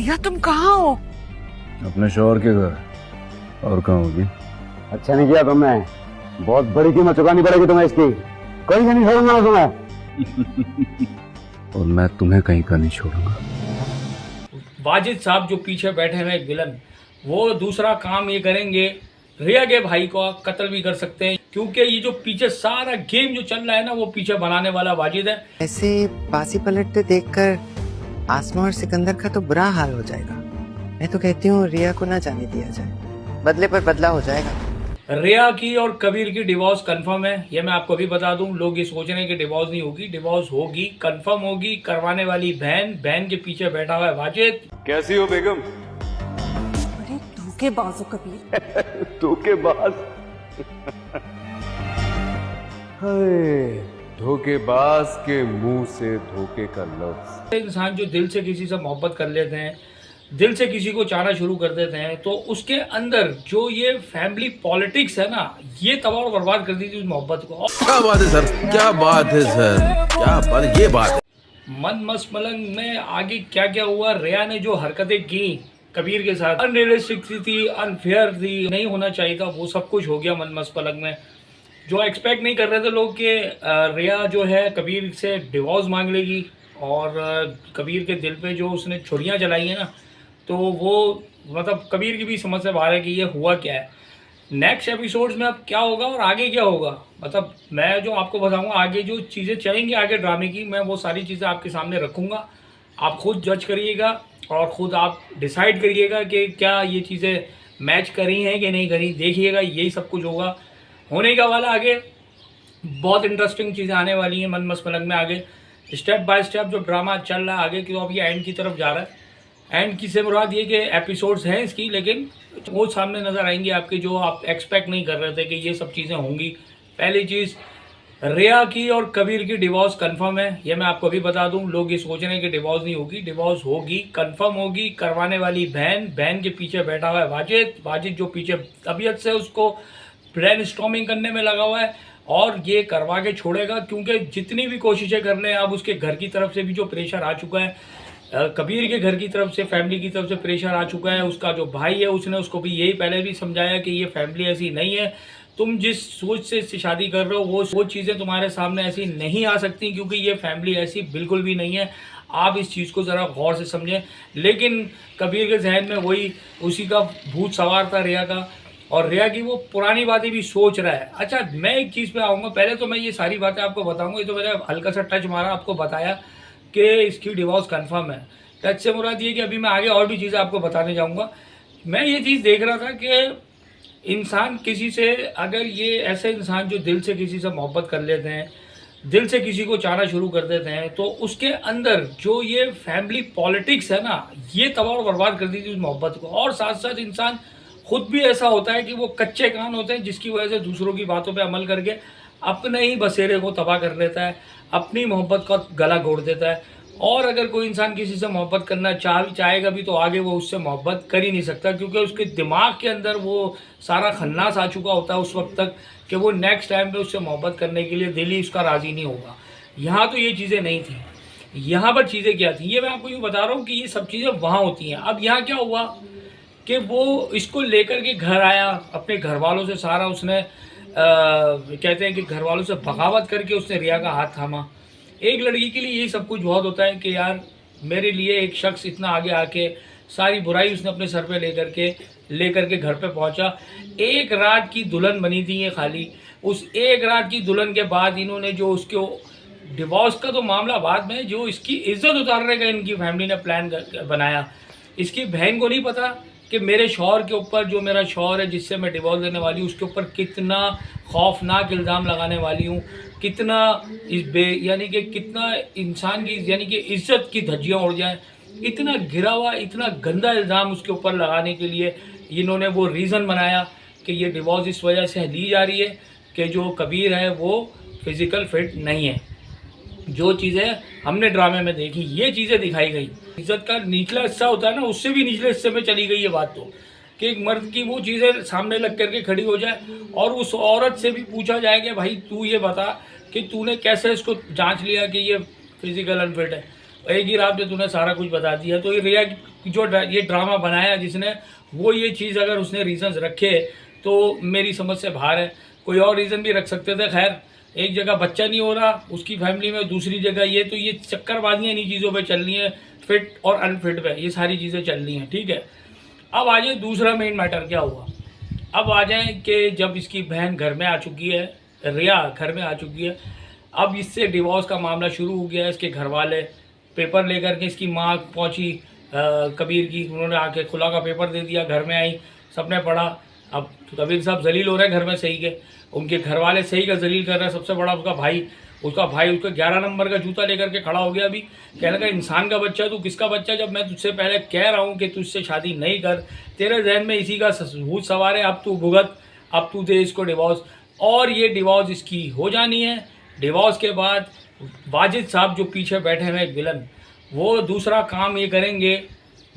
भैया तुम कहाँ हो? अपने शोहर के घर। और कहाँ होगी? अच्छा नहीं किया तुमने, बहुत बड़ी कीमत चुकानी पड़ेगी तुम्हें इसकी। कहीं का नहीं छोड़ूंगा मैं तुम्हें। और मैं तुम्हें कहीं का नहीं छोड़ूंगा। वाजिद साहब जो पीछे बैठे हैं विलन, वो दूसरा काम ये करेंगे, रिया के भाई को कत्ल भी कर सकते हैं, क्योंकि ये जो पीछे सारा गेम जो चल रहा है ना, वो पीछे बनाने वाला वाजिद है। ऐसे बासी पलटते देखकर आसमा और सिकंदर का तो बुरा हाल हो जाएगा। मैं तो कहती हूँ रिया को ना जाने दिया जाए, बदले पर बदला हो जाएगा। रिया की और कबीर की डिवोर्स कंफर्म है, ये मैं आपको भी बता दूं। लोग ये सोच रहे हैं कि डिवोर्स नहीं होगी, डिवोर्स होगी, कंफर्म होगी। करवाने वाली बहन, बहन के पीछे बैठा हुआ है वाजिद। कैसी हो बेगम? बड़े धोखेबाज हो कबीर। धोखेबाज? धोखेबाज के मुंह से धोखे का लफ्ज। इंसान जो दिल से किसी से मोहब्बत कर लेते हैं, दिल से किसी को चाहना शुरू कर देते हैं, तो उसके अंदर जो ये फैमिली पॉलिटिक्स है ना, ये तबाह और बर्बाद कर दी थी उस मोहब्बत को। क्या बात है सर, क्या बात है सर, क्या बात है, ये बात है। मन मस्त मलंग में आगे क्या क्या हुआ, रिया ने जो हरकतें की कबीर के साथ, अनरियलिस्टिक थी, अनफेयर थी, नहीं होना चाहिए था, वो सब कुछ हो गया मन मस्त मलंग में। जो एक्सपेक्ट नहीं कर रहे थे लोग कि रिया जो है कबीर से डिवोर्स मांग लेगी, और कबीर के दिल पे जो उसने छुरियां चलाई हैं ना, तो वो मतलब कबीर की भी समझ से बाहर है कि ये हुआ क्या है। नेक्स्ट एपिसोड्स में अब क्या होगा और आगे क्या होगा, मतलब मैं जो आपको बताऊंगा आगे जो चीज़ें चलेंगी आगे ड्रामे की, मैं वो सारी चीज़ें आपके सामने रखूँगा। आप खुद जज करिएगा और ख़ुद आप डिसाइड करिएगा कि क्या ये चीज़ें मैच करी हैं कि नहीं करी। देखिएगा, यही सब कुछ होगा, होने का वाला आगे। बहुत इंटरेस्टिंग चीज़ें आने वाली हैं मन मस्त मलंग में आगे। स्टेप बाय स्टेप जो ड्रामा चल रहा है आगे की, तो अब ये एंड की तरफ जा रहा है। एंड की से मुराद ये कि एपिसोड्स हैं इसकी, लेकिन वो सामने नज़र आएंगी आपके जो आप एक्सपेक्ट नहीं कर रहे थे कि ये सब चीज़ें होंगी। पहली चीज़, रिया की और कबीर की डिवोर्स कंफर्म है, ये मैं आपको भी बता दूं। लोग ये सोच रहे हैं कि डिवोर्स नहीं होगी, डिवोर्स होगी, कंफर्म होगी। करवाने वाली बहन, बहन के पीछे बैठा हुआ है वाजिद। वाजिद जो पीछे तबीयत से उसको ब्रेन स्टॉर्मिंग करने में लगा हुआ है, और ये करवा के छोड़ेगा, क्योंकि जितनी भी कोशिशें कर रहे हैं, अब उसके घर की तरफ से भी जो प्रेशर आ चुका है, कबीर के घर की तरफ से, फैमिली की तरफ से प्रेशर आ चुका है। उसका जो भाई है उसने उसको भी यही पहले भी समझाया कि ये फैमिली ऐसी नहीं है, तुम जिस सोच से शादी कर रहे हो वो चीज़ें तुम्हारे सामने ऐसी नहीं आ सकती, क्योंकि ये फैमिली ऐसी बिल्कुल भी नहीं है। आप इस चीज़ को ज़रा गौर से समझें। लेकिन कबीर के जहन में वही उसी का भूत सवार था रिया का, और रिया की वो पुरानी बातें भी सोच रहा है। अच्छा, मैं एक चीज़ पे आऊँगा, पहले तो मैं ये सारी बातें आपको बताऊँगा। ये तो मैंने हल्का सा टच मारा, आपको बताया कि इसकी डिवोर्स कंफर्म है। टच से मुराद ये कि अभी मैं आगे और भी चीज़ें आपको बताने जाऊँगा। मैं ये चीज़ देख रहा था कि इंसान किसी से, अगर ये ऐसे इंसान जो दिल से किसी से मोहब्बत कर लेते हैं, दिल से किसी को चाहना शुरू कर देते हैं, तो उसके अंदर जो ये फैमिली पॉलिटिक्स है ना, ये तबाह और बर्बाद कर दी थी उस मोहब्बत को। और साथ साथ इंसान खुद भी ऐसा होता है कि वो कच्चे कान होते हैं, जिसकी वजह से दूसरों की बातों पे अमल करके अपने ही बसेरे को तबाह कर लेता है, अपनी मोहब्बत का गला घोट देता है। और अगर कोई इंसान किसी से मोहब्बत करना चाहेगा भी, तो आगे वो उससे मोहब्बत कर ही नहीं सकता, क्योंकि उसके दिमाग के अंदर वो सारा खन्नास आ चुका होता है उस वक्त तक कि वो नेक्स्ट टाइम पे उससे मोहब्बत करने के लिए दिल ही उसका राज़ी नहीं होगा। यहाँ तो ये चीज़ें नहीं थी, यहाँ पर चीज़ें क्या थी, ये मैं आपको यूँ बता रहा हूँ कि ये सब चीज़ें वहाँ होती हैं। अब यहाँ क्या हुआ कि वो इसको लेकर के घर आया, अपने घर वालों से सारा उसने कहते हैं कि घर वालों से बगावत करके उसने रिया का हाथ थामा। एक लड़की के लिए यही सब कुछ बहुत होता है कि यार मेरे लिए एक शख्स इतना आगे आके सारी बुराई उसने अपने सर पे लेकर के घर पे पहुंचा। एक रात की दुल्हन बनी थी ये खाली। उस एक रात की दुल्हन के बाद इन्होंने जो उसको डिवोर्स का तो मामला बाद में, जो इसकी इज्जत उतारने का इनकी फैमिली ने प्लान बनाया। इसकी बहन को नहीं पता कि मेरे शौहर के ऊपर, जो मेरा शौहर है जिससे मैं डिवोर्स देने वाली हूँ, उसके ऊपर कितना खौफनाक इल्ज़ाम लगाने वाली हूँ, कितना यानी कि कितना इंसान की यानी कि इज़्ज़त की धज्जियाँ उड़ जाएँ, इतना गिरा हुआ, इतना गंदा इल्ज़ाम उसके ऊपर लगाने के लिए इन्होंने वो रीज़न बनाया कि ये डिवोर्स इस वजह से ली जा रही है कि जो कबीर है वो फिज़िकल फिट नहीं है। जो चीज़ें हमने ड्रामे में देखी, ये चीज़ें दिखाई गई। इज्जत का निचला हिस्सा होता है ना, उससे भी निचले हिस्से में चली गई ये बात, तो कि एक मर्द की वो चीज़ें सामने लग करके खड़ी हो जाए और उस औरत से भी पूछा जाए कि भाई तू ये बता कि तूने कैसे इसको जांच लिया कि ये फिजिकल अनफिट है। एक ही रात में तूने सारा कुछ बता दिया। तो ये रिया जो ये ड्रामा बनाया जिसने, वो ये चीज़ अगर उसने रीजंस रखे तो मेरी समझ से बाहर है। कोई और रीज़न भी रख सकते थे। खैर, एक जगह बच्चा नहीं हो रहा उसकी फैमिली में, दूसरी जगह ये, तो ये चक्करबाजियाँ इन्हीं चीज़ों पे चल रही हैं, फिट और अनफिट पे, ये सारी चीज़ें चल रही हैं। ठीक है, अब आ जाए दूसरा मेन मैटर क्या हुआ। अब आ जाए कि जब इसकी बहन घर में आ चुकी है, रिया घर में आ चुकी है, अब इससे डिवोर्स का मामला शुरू हो गया है। इसके घर वाले पेपर लेकर के, इसकी माँ पहुँची कबीर की, उन्होंने आके खुला का पेपर दे दिया, घर में आई, सबने पढ़ा। अब कबीर साहब जलील हो रहे हैं घर में सही के, उनके घर वाले सही का जलील कर रहे हैं। सबसे बड़ा उसका भाई उसका 11 नंबर का जूता लेकर के खड़ा हो गया। अभी कहने लगा इंसान का बच्चा तू, किसका बच्चा, जब मैं तुझसे पहले कह रहा हूँ कि तुझसे शादी नहीं कर, तेरे जहन में इसी का भूत सवार है, अब तू भुगत, अब तू दे इसको डिवोर्स। और ये डिवोर्स इसकी हो जानी है। डिवोर्स के बाद वाजिद साहब जो पीछे बैठे हैं एक विलन, वो दूसरा काम ये करेंगे,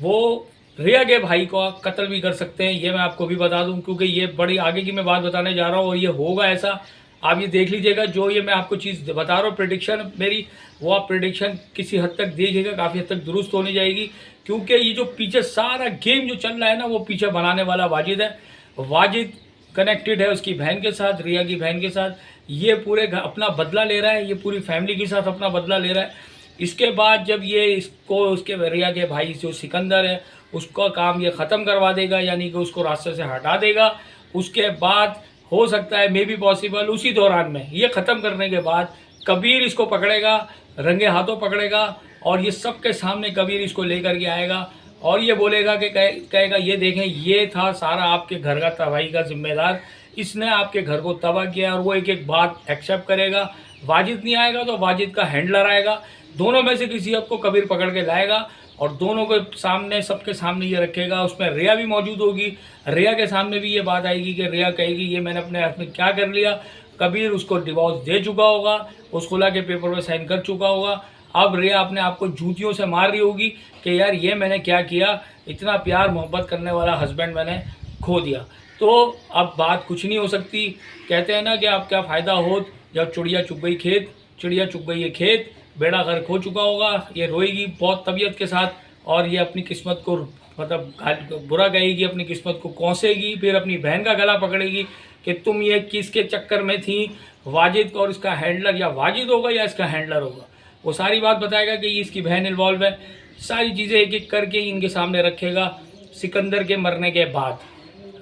वो रिया के भाई को कत्ल भी कर सकते हैं। ये मैं आपको भी बता दूं, क्योंकि ये बड़ी आगे की मैं बात बताने जा रहा हूँ और ये होगा ऐसा, आप ये देख लीजिएगा। जो ये मैं आपको चीज़ बता रहा हूँ प्रेडिक्शन मेरी, वो आप प्रेडिक्शन किसी हद तक देखिएगा, काफ़ी हद तक दुरुस्त होनी जाएगी। क्योंकि ये जो पीछे सारा गेम जो चल रहा है ना, वो पीछे बनाने वाला वाजिद है। वाजिद कनेक्टेड है उसकी बहन के साथ, रिया की बहन के साथ। ये पूरे अपना बदला ले रहा है, ये पूरी फैमिली के साथ अपना बदला ले रहा है। इसके बाद जब ये इसको उसके रिया के भाई जो सिकंदर है उसका काम ये ख़त्म करवा देगा, यानी कि उसको रास्ते से हटा देगा, उसके बाद हो सकता है मे बी पॉसिबल उसी दौरान में ये ख़त्म करने के बाद कबीर इसको पकड़ेगा, रंगे हाथों पकड़ेगा, और ये सबके सामने कबीर इसको लेकर के आएगा और ये बोलेगा कि कहेगा ये देखें, ये था सारा आपके घर का तबाही का जिम्मेदार, इसने आपके घर को तबाह किया। और वो एक एक बात एक्सेप्ट करेगा। वाजिद नहीं आएगा तो वाजिद का हैंडलर आएगा, दोनों में से किसी एक को कबीर पकड़ के लाएगा और दोनों के सामने, सबके सामने ये रखेगा। उसमें रिया भी मौजूद होगी, रिया के सामने भी ये बात आएगी कि रिया कहेगी ये मैंने अपने हाथ में क्या कर लिया। कबीर उसको डिवोर्स दे चुका होगा, उस खुला के पेपर पर साइन कर चुका होगा। अब रिया अपने आप को जूतियों से मार रही होगी कि यार ये मैंने क्या किया, इतना प्यार मोहब्बत करने वाला हस्बैंड मैंने खो दिया। तो अब बात कुछ नहीं हो सकती। कहते हैं ना कि आप क्या फ़ायदा हो जब चिड़िया चुग गई खेत, चिड़िया चुग गई है खेत, बेड़ा घर खो चुका होगा। ये रोएगी बहुत तबीयत के साथ और ये अपनी किस्मत को मतलब बुरा कहेगी, अपनी किस्मत को कोसेगी, फिर अपनी बहन का गला पकड़ेगी कि तुम ये किसके चक्कर में थी, वाजिद और इसका हैंडलर, या वाजिद होगा या इसका हैंडलर होगा। वो सारी बात बताएगा कि ये इसकी बहन इन्वॉल्व है। सारी चीज़ें एक एक करके इनके सामने रखेगा सिकंदर के मरने के बाद,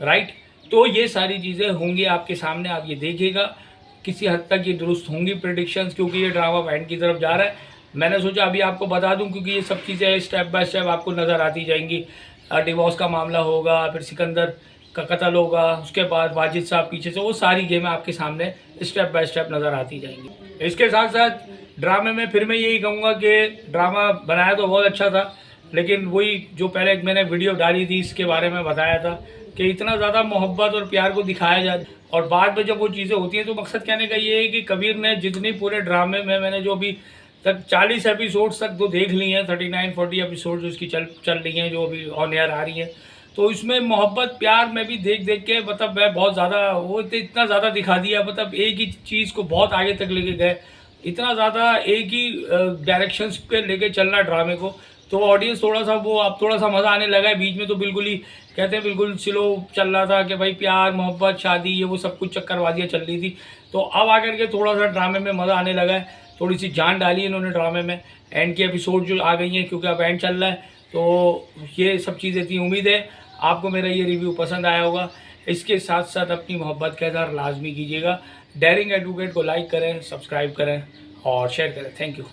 राइट। तो ये सारी चीज़ें होंगी आपके सामने, आप ये देखिएगा। किसी हद तक ये दुरुस्त होंगी प्रेडिक्शंस, क्योंकि ये ड्रामा एंड की तरफ जा रहा है। मैंने सोचा अभी आपको बता दूं, क्योंकि ये सब चीज़ें स्टेप बाय स्टेप आपको नज़र आती जाएंगी। डिवोर्स का मामला होगा, फिर सिकंदर का कत्ल होगा, उसके बाद वाजिद साहब पीछे से, वो सारी गेमें आपके सामने स्टेप बाय स्टेप नज़र आती जाएंगी। इसके साथ साथ ड्रामे में फिर मैं यही कहूँगा कि ड्रामा बनाया तो बहुत अच्छा था, लेकिन वही जो पहले मैंने वीडियो डाली थी इसके बारे में बताया था कि इतना ज़्यादा मोहब्बत और प्यार को दिखाया जाए और बाद में जब वो चीज़ें होती हैं, तो मकसद कहने का ये है कि कबीर ने जितनी पूरे ड्रामे में मैंने जो अभी तक 40 एपिसोड्स तक तो देख ली हैं, 39-40 एपिसोड्स उसकी चल रही हैं जो अभी ऑन एयर आ रही हैं, तो इसमें मोहब्बत प्यार में भी देख देख के मतलब मैं बहुत ज़्यादा वो इतना ज़्यादा दिखा दिया, मतलब एक ही चीज़ को बहुत आगे तक लेके गए, इतना ज़्यादा एक ही डायरेक्शंस पे लेके चलना ड्रामे को, तो ऑडियंस थोड़ा सा वो अब थोड़ा सा मज़ा आने लगा है। बीच में तो बिल्कुल ही कहते हैं बिल्कुल स्लो चल रहा था कि भाई प्यार मोहब्बत शादी ये वो सब कुछ चक्करबाजियाँ चल रही थी, तो अब आकर के थोड़ा सा ड्रामे में मज़ा आने लगा है। थोड़ी सी जान डाली इन्होंने ड्रामे में, एंड की एपिसोड जो आ गई हैं क्योंकि अब एंड चल रहा है, तो ये सब चीज़ें थी। उम्मीद है आपको मेरा ये रिव्यू पसंद आया होगा। इसके साथ साथ अपनी मोहब्बत का इज़हार लाजमी कीजिएगा। डेयरिंग एडवोकेट को लाइक करें, सब्सक्राइब करें और शेयर करें। Thank you.